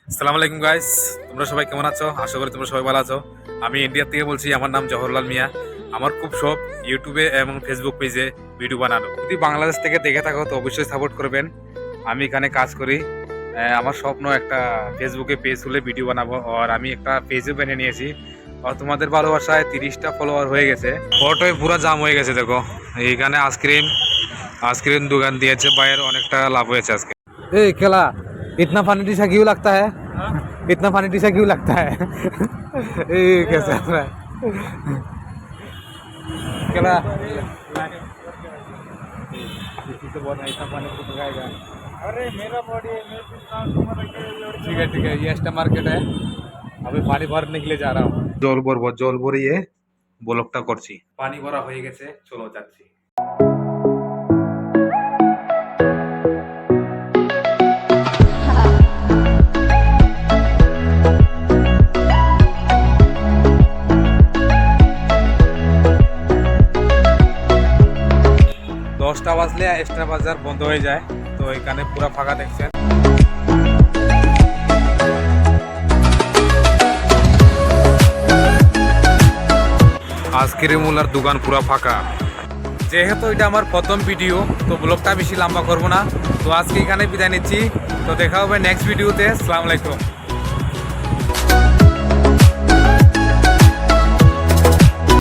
আসসালামু আলাইকুম গাইস, তোমরা সবাই কেমন আছো? আশা করি তোমরা সবাই ভালো আছো। আমি ইন্ডিয়া থেকে বলছি, আমার নাম জওহরলাল মিয়া। আমার খুব শখ ইউটিউবে এবং ফেসবুক পেজে ভিডিও বানানো। যদি বাংলাদেশ থেকে দেখে থাকো তো অবশ্যই সাপোর্ট করবেন। আমি এখানে কাজ করি। আমার স্বপ্ন একটা ফেসবুকে পেজ খুলে ভিডিও বানাবো, আর আমি একটা পেজও বানিয়ে নিয়েছি। আর তোমাদের ভালোবাসায় 30টা ফলোয়ার হয়ে গেছে। অটোয় পুরো জাম হয়ে গেছে, দেখো এইখানে আইসক্রিম দোকান দিয়েছে, বাইরের অনেকটা লাভ হয়েছে আজকে। এই খেলা इतना पानी टीसा क्यों लगता है? इतना पानी टीसा क्यों लगता है? ये कैसा है क्या? किसी से बोलना इतना पानी तो लगाएगा। अरे मेरा बॉडी है, मैं ठीक है, ये एस्टा मार्केट है। अभी पानी भरने के लिए जा रहा हूँ। জল ভরিয়ে ব্লকটা করছি। পানি ভরা হয়ে গেছে, চলো যাচ্ছি। দশটা বাজলে এক্সট্রা বাজার বন্ধ হয়ে যায়, তো এখানে পুরো ফাঁকা দেখছেন। আইসক্রিম ওলার দোকান পুরো ফাঁকা। যেহেতু এটা আমার প্রথম ভিডিও, তো ব্লগটা বেশি লম্বা করবো না। তো আজকে এখানে বিদায় নিচ্ছি। তো দেখা হবে নেক্সট ভিডিওতে। আসসালামু আলাইকুম।